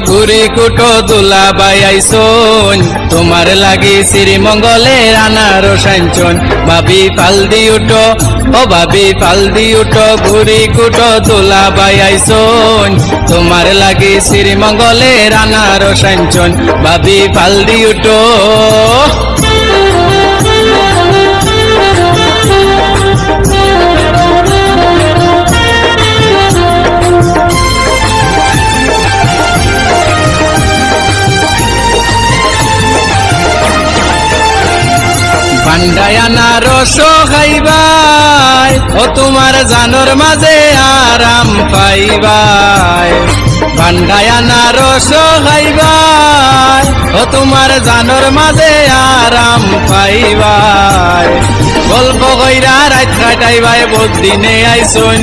ঘুরি কুটো দুলা বাইয়াইছন তোমার লাগি শ্রীমঙ্গলের আনারস আনছন ভাবি ফালদি উঠো ও ভাবি ফালদি উঠো ঘুরি কুটো দুলা বাইয়াইছন তোমার লাগি শ্রীমঙ্গলের আনারস আনছন ভাবি ফালদি উঠো ভান্ডায়ানা রস খাইবাই ও তোমার জানোর মাঝে আরাম পাইবাই ভান্ডায়ানা রস খাইবাই ও তোমার জানোর মাঝে আরাম পাইবাই গল্প কইরা রাত কাটাইবাই বহুত দিনে আইসুন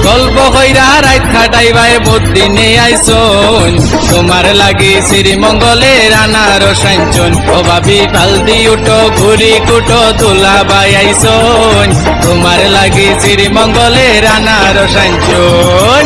গল্প কইরা রাত খাটাইবাই বহুত দিনে আইসন তোমার লাগি শ্রীমঙ্গলের আনারস আনছন ও ভাবি ফালদি উঠো ঘুরি কুটো দুলা বাইয়াইছন তোমার লাগি শ্রীমঙ্গলের আনারস আনছন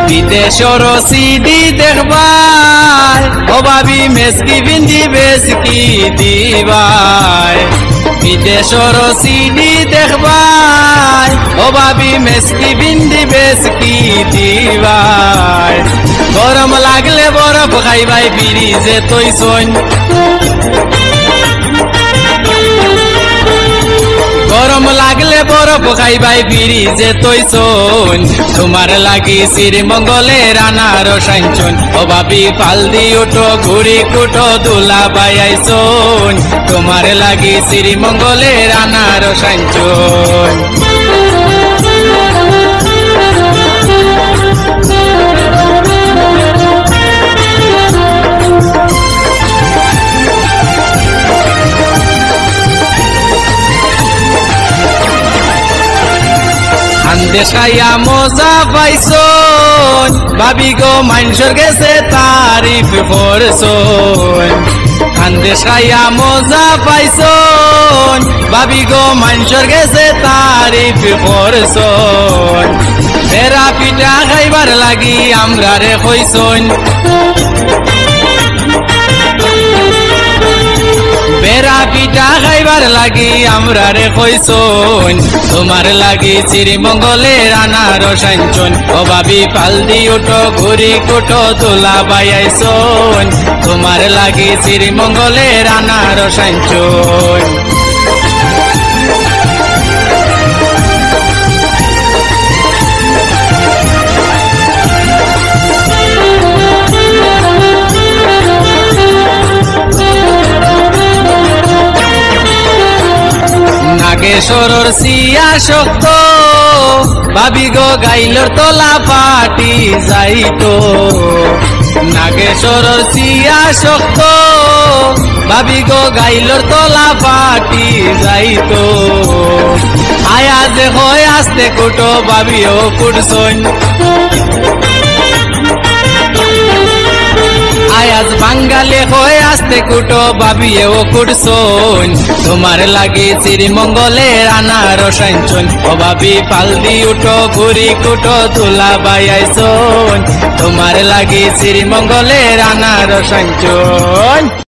বিদেশর সিডি দেখবাই ও ভাবি মেসকি বিন্দি বেসকি দিবাই বিদেশর সিডি দেখবাই ও ভাবি মেসকি বিন্দি বেসকি দিবাই গরম লাগলে বরফ খাইবাই ফ্রিজে তৈছন গরম লাগলে বরফ খাইবাই ফ্রিজে তৈছন তোমার লাগি শ্রীমঙ্গলের আনারস আনছন ও ভাবি ফালদি উঠো ঘুরি কুটো দুলা বাইয়াইছন তোমার লাগি শ্রীমঙ্গলের আনারস আনছন দেশাইয়া মজা পাইছন ভাবি গো মানুষের গেছে তারিফ করছন দেশাইয়া মজা পাইছন ভাবি গো মানুষের গেছে তারিফ করছন বেড়া পিঠা খাইবার লাগি আমরা রে কইছন বেড়া পিঠা খাইবার লাগি আমরা রে কইছন তোমার লাগি শ্রীমঙ্গলের আনারস আনছন ও ভাবি ফালদি উঠো ঘুরি কুটো দুলা বাইয়াইছন তোমার লাগি শ্রীমঙ্গলের আনারস আনছন নাগেশ্বরর সিয়া শক্ত ভাবি গো গাইলর তোলা পাটি যাইতো নাগেশ্বরর সিয়া শক্ত ভাবি গো গাইলর তোলা পাটি যাইতো আয়া যে হয় আস্তে কুটো ভাবিও কুটছন আয়াজ বাঙ্গালে হয়ে আসতে কুটো ভাবিয়েও কুটছন তোমার লাগি শ্রীমঙ্গলের আনারস আনছন ও ভাবি ফালদি উঠো ঘুরি কুটো দুলা বাইয়াইছন তোমার লাগি শ্রীমঙ্গলের আনারস আনছন।